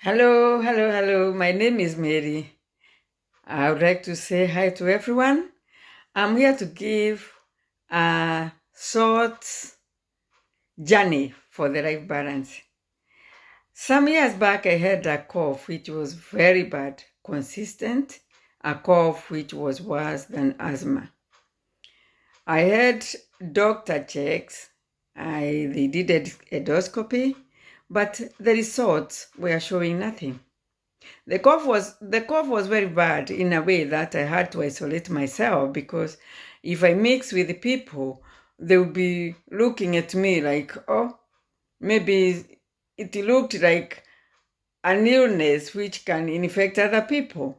Hello, hello, hello. My name is Mary. I would like to say hi to everyone. I'm here to give a short journey for the life balance. Some years back, I had a cough which was very bad, consistent, a cough which was worse than asthma. I had doctor checks. They did endoscopy, but the results were showing nothing. The cough was very bad in a way that I had to isolate myself, because if I mix with the people, they would be looking at me like, oh, maybe it looked like an illness which can infect other people.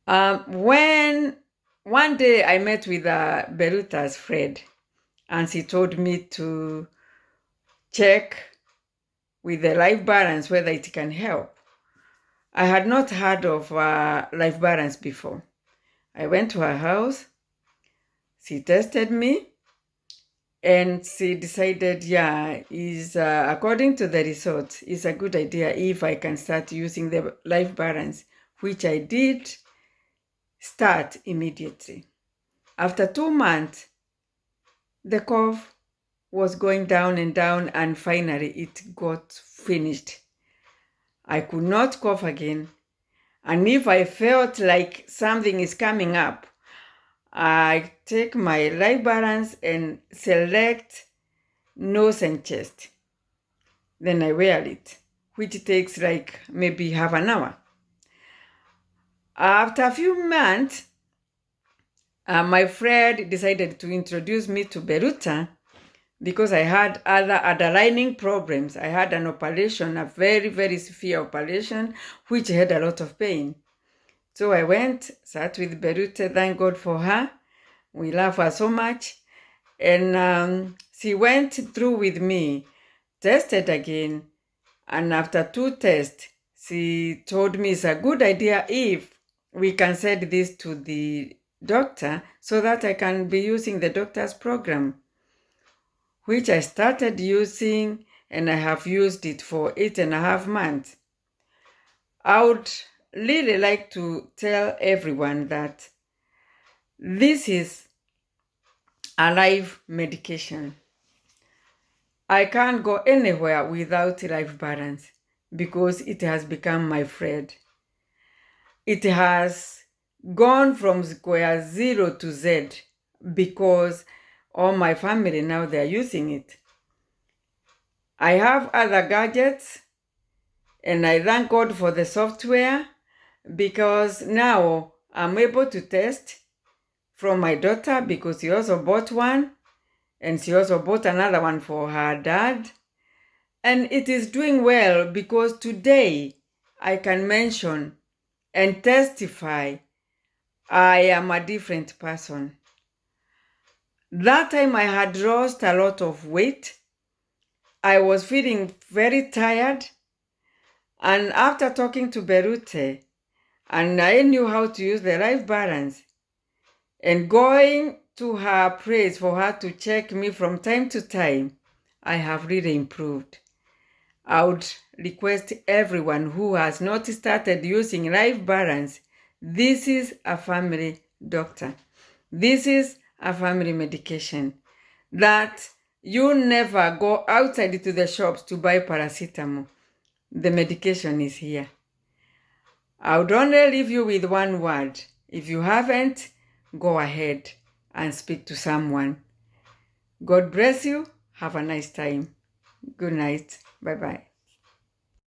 When one day I met with Beruta's Fred, and she told me to check with the life balance whether it can help. I had not heard of life balance before. I went to her house, she tested me, and she decided, according to the results, it's a good idea if I can start using the life balance, which I did start immediately. After 2 months, the cough was going down and down, and finally it got finished. I could not cough again. And if I felt like something is coming up, I take my life balance and select nose and chest. Then I wear it, which takes like maybe half an hour. After a few months, my friend decided to introduce me to Beruta because I had other underlying problems. I had an operation, a very, very severe operation, which had a lot of pain. So I went, sat with Beruta, thank God for her. We love her so much. And she went through with me, tested again. And after 2 tests, she told me it's a good idea if we can send this to the doctor so that I can be using the doctor's program, which I started using, and I have used it for 8.5 months. I would really like to tell everyone that this is a life medication. I can't go anywhere without life balance because it has become my friend. It has gone from square 0 to Z because all my family now they're using it. I have other gadgets, and I thank God for the software, because now I'm able to test from my daughter, because she also bought one, and she also bought another one for her dad. And it is doing well, because today I can mention and testify I am a different person. That time I had lost a lot of weight. I was feeling very tired. And after talking to Berute, and I knew how to use the life balance, and going to her place for her to check me from time to time, I have really improved. I would request everyone who has not started using life balance, this is a family doctor. This is a family medication that you never go outside to the shops to buy paracetamol. The medication is here. I would only leave you with one word. If you haven't, go ahead and speak to someone. God bless you. Have a nice time. Good night. Bye-bye.